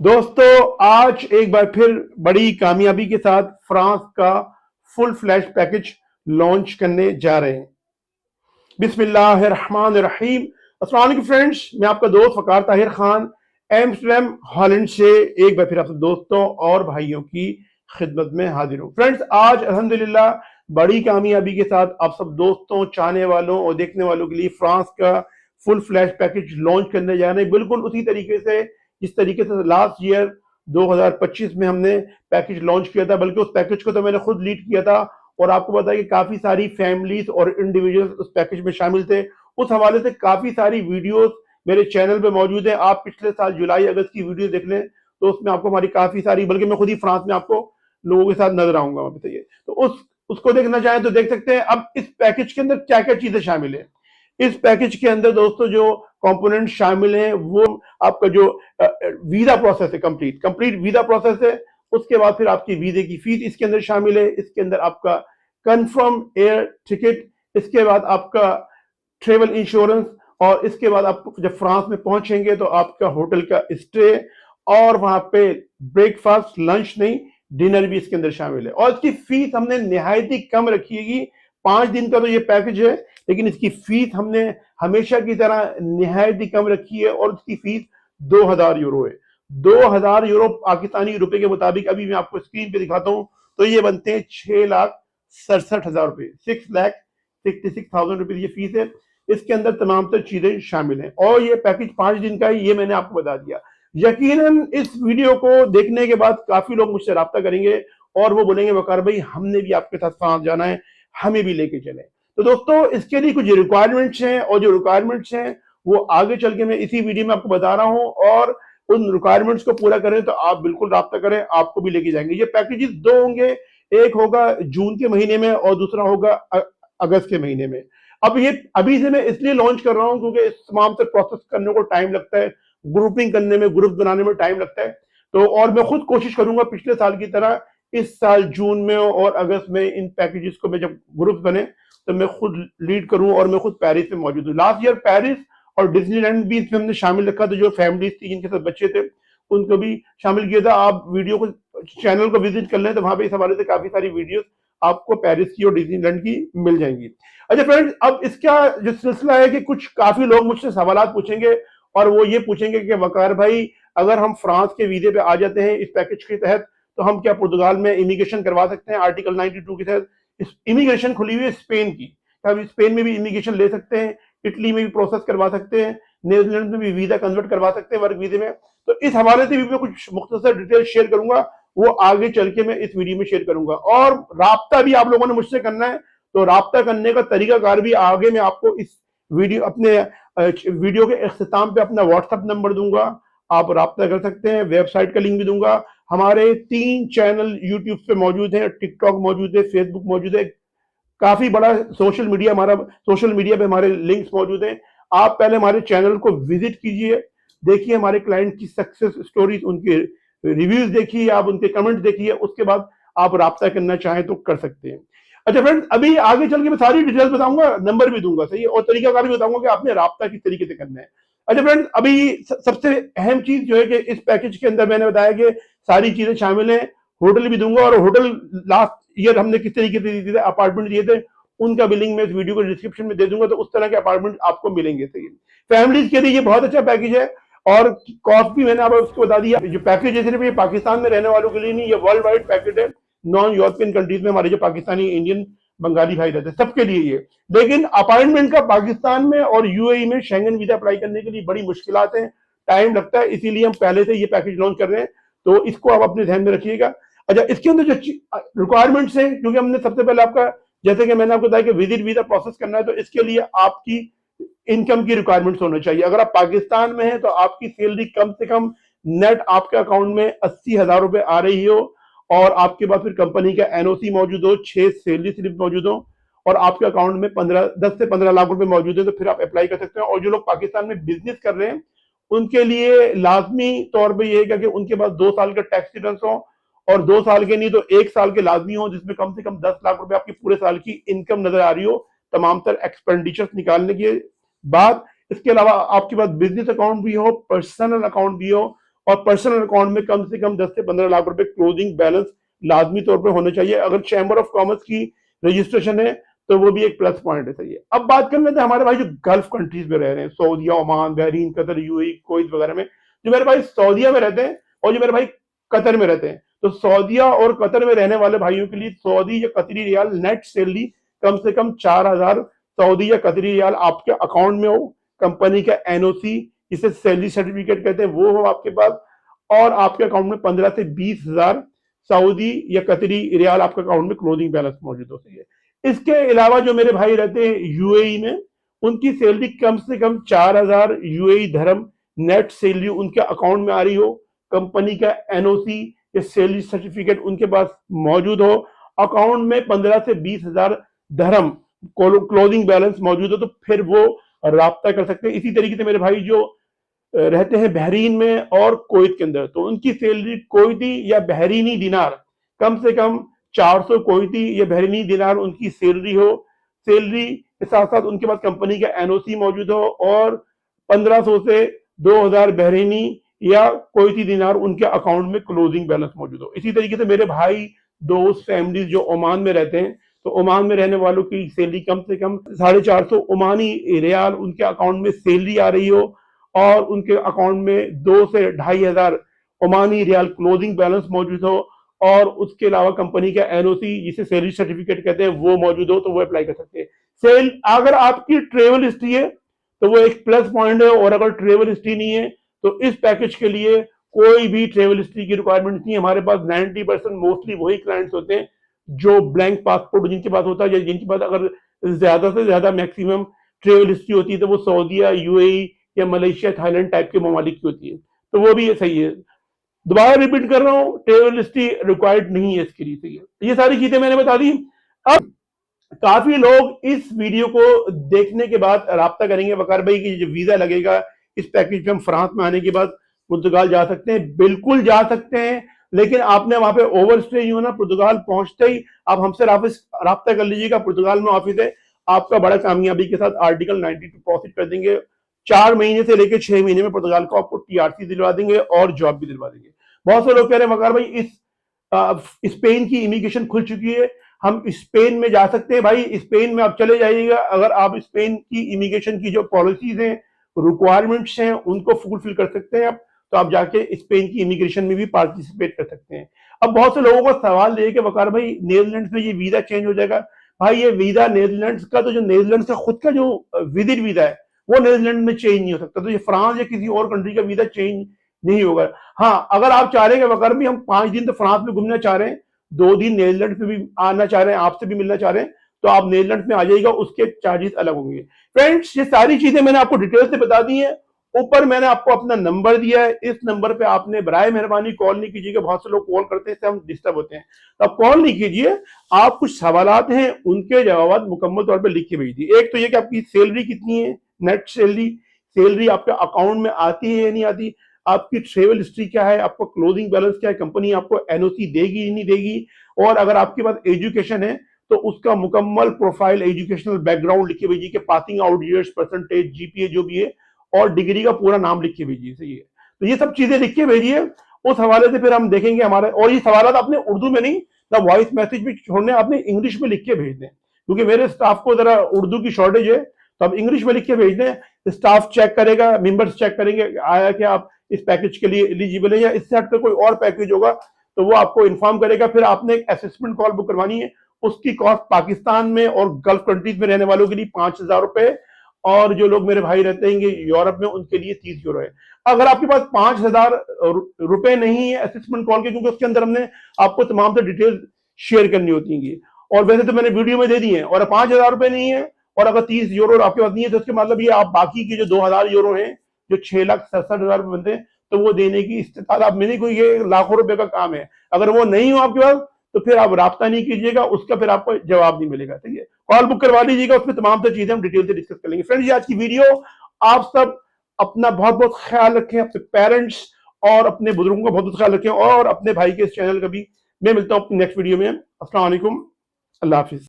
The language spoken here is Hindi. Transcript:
दोस्तों आज एक बार फिर बड़ी कामयाबी के साथ फ्रांस का फुल फ्लैश पैकेज लॉन्च करने जा रहे हैं। बिस्मिल्लाहिर्रहमानिर्रहीम। अस्सलाम वालेकुम फ्रेंड्स, मैं आपका दोस्त वकार ताहिर खान एम्स्टर्डम हॉलैंड से एक बार फिर आप सब दोस्तों और भाइयों की खिदमत में हाजिर हूँ। फ्रेंड्स आज अल्हम्दुलिल्लाह बड़ी कामयाबी के साथ आप सब दोस्तों, चाहने वालों और देखने वालों के लिए फ्रांस का फुल फ्लैश पैकेज लॉन्च करने जा रहे हैं, बिल्कुल उसी तरीके से जिस तरीके से लास्ट ईयर 2025 में हमने पैकेज लॉन्च किया था। बल्कि उस पैकेज को तो मैंने खुद लीड किया था और आपको पता है कि काफी सारी फैमिलीज और इंडिविजुअल्स उस पैकेज में शामिल थे। उस हवाले से काफी सारी वीडियोस मेरे चैनल पे मौजूद है। आप पिछले साल जुलाई अगस्त की वीडियो देख लें तो उसमें आपको हमारी काफी सारी, बल्कि मैं खुद ही फ्रांस में आपको लोगों के साथ नजर आऊंगा वहां पे। तो उसको देखना चाहें तो देख सकते हैं। अब इस पैकेज के अंदर क्या क्या चीजें शामिल है। इस पैकेज के अंदर दोस्तों जो कंपोनेंट शामिल हैं वो आपका जो वीजा प्रोसेस है, कंप्लीट वीजा प्रोसेस है। उसके बाद फिर आपकी वीजे की फीस इसके अंदर शामिल है। इसके अंदर आपका कंफर्म एयर टिकट, इसके बाद आपका ट्रेवल इंश्योरेंस, और इसके बाद आप जब फ्रांस में पहुंचेंगे तो आपका होटल का स्टे और वहां पे ब्रेकफास्ट, लंच नहीं डिनर भी इसके अंदर शामिल है। और इसकी फीस हमने निहायत ही कम रखी है। 5 दिन का तो ये पैकेज है, लेकिन इसकी फीस हमने हमेशा की तरह निहायत ही कम रखी है और इसकी फीस 2000 यूरो है। 2000 यूरो पाकिस्तानी रुपए के मुताबिक अभी मैं आपको स्क्रीन पे दिखाता हूं तो ये बनते हैं 6,67,000 रुपए, 6,66,000 रुपए ये फीस है। इसके अंदर तमाम तर चीजें शामिल हैं और ये पैकेज 5 दिन का है, ये मैंने आपको बता दिया। यकीनन इस वीडियो को देखने के बाद काफी लोग मुझसे राब्ता करेंगे और वो बोलेंगे वकार भाई हमने भी आपके साथ फ्रांस जाना है, हमें भी लेके चले। तो दोस्तों इसके लिए कुछ रिक्वायरमेंट्स हैं और जो रिक्वायरमेंट्स हैं वो आगे चल के मैं इसी वीडियो में आपको बता रहा हूं। और उन रिक्वायरमेंट्स को पूरा करें तो आप बिल्कुल राब्ता करें, आपको भी लेके जाएंगे। ये पैकेजेस 2 होंगे, एक होगा जून के महीने में और दूसरा होगा अगस्त के महीने में। अब ये अभी से मैं इसलिए लॉन्च कर रहा हूं क्योंकि इस तमाम से प्रोसेस करने को टाइम लगता है, ग्रुपिंग करने में, ग्रुप बनाने में टाइम लगता है। तो और मैं खुद कोशिश करूंगा पिछले साल की तरह इस साल जून में और अगस्त में इन पैकेजेस को मैं जब ग्रुप बने तो मैं खुद लीड करूं और मैं खुद पेरिस में मौजूद हूं। लास्ट ईयर पेरिस और डिज्नीलैंड भी इसमें हमने शामिल रखा था। जो फैमिलीज थी जिनके साथ बच्चे थे उनको भी शामिल किया था। आप वीडियो को, चैनल को विजिट कर लें तो वहां पे इस हवाले से काफी सारी वीडियोस आपको पेरिस की और डिज्नीलैंड की मिल जाएंगी। अच्छा फ्रेंड्स, अब इसका जो सिलसिला है कि कुछ काफी लोग मुझसे सवाल पूछेंगे और वो ये पूछेंगे कि वकार भाई अगर हम फ्रांस के वीजे पे आ जाते हैं इस पैकेज के तहत तो हम क्या पुर्तगाल में इमिग्रेशन करवा सकते हैं? आर्टिकल 92 के तहत इमिग्रेशन खुली हुई है स्पेन की, अब स्पेन में भी इमिग्रेशन ले सकते हैं, इटली में भी प्रोसेस करवा सकते हैं, न्यूजीलैंड में भी वीजा कन्वर्ट करवा सकते हैं वर्क वीजे में। तो इस हवाले से भी मैं कुछ मुख्तसर डिटेल शेयर करूंगा, वो आगे चल के मैं इस वीडियो में शेयर करूंगा। और राब्ता भी आप लोगों ने मुझसे करना है तो राब्ता करने का तरीकाकार भी आगे मैं आपको इस वीडियो, अपने वीडियो के इख्तिताम पे अपना व्हाट्सएप नंबर दूंगा, आप राब्ता कर सकते हैं। वेबसाइट का लिंक भी दूंगा। हमारे 3 चैनल यूट्यूब पे मौजूद हैं, टिकटॉक मौजूद है, फेसबुक मौजूद है, काफी बड़ा सोशल मीडिया हमारा, सोशल मीडिया पे हमारे लिंक्स मौजूद हैं। आप पहले हमारे चैनल को विजिट कीजिए, देखिए हमारे क्लाइंट की सक्सेस स्टोरीज, उनके रिव्यूज देखिए, आप उनके कमेंट देखिए, उसके बाद आप राब्ता करना चाहें तो कर सकते हैं। अच्छा फ्रेंड्स, अभी आगे चल के मैं सारी डिटेल्स बताऊंगा, नंबर भी दूंगा, सही है, और तरीकाकार भी बताऊंगा कि आपने राब्ता किस तरीके से करना है। अच्छा फ्रेंड्स, अभी सबसे अहम चीज जो है कि इस पैकेज के अंदर मैंने बताया कि सारी चीजें शामिल हैं, होटल भी दूंगा। और होटल लास्ट ईयर हमने किस तरीके से दिए थे, अपार्टमेंट दिए थे, उनका भी लिंक मैं इस वीडियो को डिस्क्रिप्शन में दे दूंगा, तो उस तरह के अपार्टमेंट आपको मिलेंगे। सही है, फैमिलीज के लिए ये बहुत अच्छा पैकेज है और कॉस्ट भी मैंने आपको उसको बता दिया। जो पैकेज है सिर्फ ये पाकिस्तान में रहने वालों के लिए नहीं, ये वर्ल्ड वाइड पैकेज है। नॉन यूरोपियन कंट्रीज में हमारे जो पाकिस्तानी, इंडियन, बंगाली भाई रहते हैं सबके लिए ये। लेकिन अपॉइंटमेंट का पाकिस्तान में और यूएई में शेंगन वीजा अप्लाई करने के लिए बड़ी मुश्किलात हैं, टाइम लगता है, इसीलिए हम पहले से ये पैकेज लॉन्च कर रहे हैं, तो इसको आप अपने ध्यान में रखिएगा। अच्छा, इसके अंदर जो रिक्वायरमेंट्स हैं, क्योंकि हमने सबसे पहले आपका, जैसे कि मैंने आपको बताया कि विजिट वीजा प्रोसेस करना है, तो इसके लिए आपकी इनकम की रिक्वायरमेंट्स होना चाहिए। अगर आप पाकिस्तान में हैं तो आपकी सैलरी कम से कम नेट आपके अकाउंट में 80,000 रुपए आ रही हो और आपके पास फिर कंपनी का एनओसी मौजूद हो, 6 सैलरी स्लिप मौजूद हो और आपके अकाउंट में 10 से 15 लाख रुपए मौजूद है, तो फिर आप अप्लाई कर सकते हैं। और जो लोग पाकिस्तान में बिजनेस कर रहे हैं उनके लिए लाजमी तौर पर यह है कि उनके पास 2 साल का टैक्स रिटर्न हो, और 2 साल के नहीं तो 1 साल के लाजमी हो, जिसमें कम से कम 10 लाख रुपए आपकी पूरे साल की इनकम नजर आ रही हो तमाम तर एक्सपेंडिचर्स निकालने के बाद। इसके अलावा आपके पास बिजनेस अकाउंट भी हो, पर्सनल अकाउंट भी हो और पर्सनल अकाउंट में कम से कम 10 से 15 लाख रुपए क्लोजिंग बैलेंस लाजमी तौर पर होना चाहिए। अगर चैम्बर ऑफ कॉमर्स की रजिस्ट्रेशन है तो वो भी एक प्लस पॉइंट है। सही है। अब बात कर लेते हैं हमारे भाई जो गल्फ कंट्रीज में रह रहे हैं, सऊदीया, Oman, Bahrain, Qatar, UAE, Kuwait वगैरह में। जो मेरे भाई सऊदीया में रहते हैं और जो मेरे भाई कतर में रहते हैं, तो सऊदीया और कतर में रहने वाले भाइयों के लिए सऊदी या कतरी रियाल नेट सैलरी कम से कम 4,000 सऊदी या कतरी रियाल आपके अकाउंट में हो, कंपनी का एनओसी जिसे सैलरी सर्टिफिकेट कहते हैं वो हो आपके पास, और आपके अकाउंट में 15 से 20,000 सऊदी या कतरी रियाल आपके अकाउंट में क्लोजिंग बैलेंस मौजूद हो। सही है। इसके अलावा जो मेरे भाई रहते हैं यूएई में, उनकी सैलरी कम से कम 4,000 यूएई धर्म नेट सैलरी उनके अकाउंट में आ रही हो, कंपनी का एनओसी या सैलरी सर्टिफिकेट उनके पास मौजूद हो, अकाउंट में 15 से 20,000 धर्म क्लोजिंग बैलेंस मौजूद हो, तो फिर वो राब्ता कर सकते हैं। इसी तरीके से मेरे भाई जो रहते हैं बहरीन में और कुवैत के अंदर, तो उनकी सैलरी कुवैती या बहरीनी दिनार कम से कम 400 कुवैती या बहरीनी दिनार उनकी सैलरी हो, सैलरी के साथ साथ उनके पास कंपनी का एनओसी मौजूद हो, और 1500 से 2000 बहरीनी या कुवैती दिनार उनके अकाउंट में क्लोजिंग बैलेंस मौजूद हो। इसी तरीके से मेरे भाई दोस्त फैमिली जो ओमान में रहते हैं, तो ओमान में रहने वालों की सैलरी कम से कम 450 ओमानी रियाल उनके अकाउंट में सैलरी आ रही हो, और उनके अकाउंट में 2 से 2,500 ओमानी रियाल क्लोजिंग बैलेंस मौजूद हो, और उसके अलावा कंपनी का एनओसी जिसे सैलरी सर्टिफिकेट कहते हैं वो मौजूद हो, तो वो अप्लाई कर सकते हैं। सेल अगर आपकी ट्रेवल हिस्ट्री है तो वो एक प्लस पॉइंट है, और अगर ट्रेवल हिस्ट्री नहीं है तो इस पैकेज के लिए कोई भी ट्रेवल हिस्ट्री की रिक्वायरमेंट नहीं है। हमारे पास 90% मोस्टली वही क्लाइंट्स होते हैं जो ब्लैंक पासपोर्ट जिनके पास होता है, जिनके पास अगर ज्यादा से ज्यादा मैक्सिमम ट्रेवल हिस्ट्री होती है तो वो सऊदीया, यूएई या मलेशिया, थाईलैंड टाइप के ममालिक की होती है, तो वो भी ये सही है। दोबारा रिपीट कर रहा हूं, ट्रेवल हिस्ट्री रिक्वायर्ड नहीं है इसके लिए। सही है। ये सारी चीजें मैंने बता दी। अब काफी लोग इस वीडियो को देखने के बाद राब्ता करेंगे वकार भाई की जो वीजा लगेगा इस पैकेज पे हम फ्रांस में आने के बाद पुर्तगाल जा सकते हैं। बिल्कुल जा सकते हैं, लेकिन आपने वहां पे ओवर स्टे नहीं होना। पुर्तगाल पहुंचते ही आप हमसे राब्ता कर लीजिएगा, पुर्तगाल में ऑफिस है, आपका बड़ा कामयाबी के साथ आर्टिकल 92 प्रोसेस कर देंगे। 4 महीने से लेकर 6 महीने में पुर्तगाल को आपको टीआरसी दिलवा देंगे और जॉब भी दिलवा देंगे। बहुत से लोग कह रहे हैं वकार भाई इस स्पेन की इमिग्रेशन खुल चुकी है, हम स्पेन में जा सकते हैं। भाई स्पेन में आप चले जाइएगा, अगर आप स्पेन की इमिग्रेशन की जो पॉलिसीज हैं, रिक्वायरमेंट्स हैं, उनको फुलफिल कर सकते हैं आप, तो आप जाके स्पेन की इमिग्रेशन में भी पार्टिसिपेट कर सकते हैं। अब बहुत से लोगों का सवाल ये कि वकार भाई नीदरलैंड्स में ये वीजा चेंज हो जाएगा। भाई ये वीजा नीदरलैंड्स का, तो जो नीदरलैंड्स का खुद का जो विजिट वीजा है वो नीदरलैंड में चेंज नहीं हो सकता, तो ये फ्रांस या किसी और कंट्री का वीजा चेंज नहीं होगा। हाँ, अगर आप चाह रहे हैं वकार भी हम 5 दिन तो फ्रांस में घूमना चाह रहे हैं, 2 दिन नीदरलैंड में भी आना चाह रहे हैं, आपसे भी मिलना चाह रहे हैं, तो आप नीदरलैंड में आ जाइएगा, उसके चार्जेस अलग होंगे। फ्रेंड्स, ये सारी चीजें मैंने आपको डिटेल से बता दी है। ऊपर मैंने आपको अपना नंबर दिया है, इस नंबर पे आपने बराए मेहरबानी कॉल नहीं कीजिएगा, बहुत से लोग कॉल करते हैं, इससे हम डिस्टर्ब होते हैं, तो आप कॉल नहीं कीजिए। आप कुछ सवालात हैं उनके जवाब मुकम्मल तौर पे लिख के भेज दिए। एक तो ये कि आपकी सैलरी कितनी है, नेट सैलरी, सैलरी आपके अकाउंट में आती है या नहीं आती, आपकी ट्रेवल हिस्ट्री क्या है, आपको क्लोजिंग बैलेंस क्या है, कंपनी आपको एनओसी देगी या नहीं देगी, और अगर आपके पास एजुकेशन है तो उसका मुकम्मल प्रोफाइल, एजुकेशनल बैकग्राउंड लिख के भेजिए कि passing out years, percentage, GPA जो भी है, और डिग्री का पूरा नाम लिख के भेजिए। सही है। तो ये सब चीजें लिख के भेजिए, उस हवाले से फिर हम देखेंगे हमारे, और ये सवाल आपने उर्दू में नहीं, ना वॉइस मैसेज भी छोड़ने, आपने इंग्लिश में लिख के भेज दें, क्योंकि मेरे स्टाफ को जरा उर्दू की शॉर्टेज है, तो आप इंग्लिश में लिख के भेज दें। स्टाफ चेक करेगा, मेंबर्स चेक करेंगे आया कि आप इस पैकेज के लिए एलिजिबल है, या इससे हटकर कोई और पैकेज होगा तो वो आपको इन्फॉर्म करेगा। फिर आपने एक असेसमेंट कॉल बुक करवानी है, उसकी कॉस्ट पाकिस्तान में और गल्फ कंट्रीज में रहने वालों के लिए 5,000 रुपए, और जो लोग मेरे भाई रहते हैं यूरोप में उनके लिए 30 यूरो है। अगर आपके पास 5,000 रुपए नहीं है असेसमेंट कॉल के, क्योंकि उसके अंदर हमने आपको तमाम से डिटेल शेयर करनी होती है, और वैसे तो मैंने वीडियो में दे दी है, और 5,000 रुपए नहीं है और अगर 30 यूरो आपके पास नहीं है, तो इसके मतलब ये आप बाकी के जो 2,000 यूरो हैं, जो 6,67,000 रुपए बनते हैं, तो वो देने की इस्तेताद आप में नहीं, कोई ये लाखों रुपए का काम है। अगर वो नहीं हो आपके पास तो फिर आप राब्ता नहीं कीजिएगा, उसका फिर आपको जवाब नहीं मिलेगा। ठीक है, कॉल बुक करवा लीजिएगा, उसमें तमाम तो चीजें हम डिटेल से डिस्कस कर लेंगे। फ्रेंड्स, ये आज की वीडियो, आप सब अपना बहुत बहुत ख्याल रखें, अपने पेरेंट्स और अपने बुजुर्गों का बहुत बहुत ख्याल रखें, और अपने भाई के इस चैनल का भी। मैं मिलता हूं अपनी नेक्स्ट वीडियो में। अस्सलाम वालेकुम, अल्लाह हाफिज।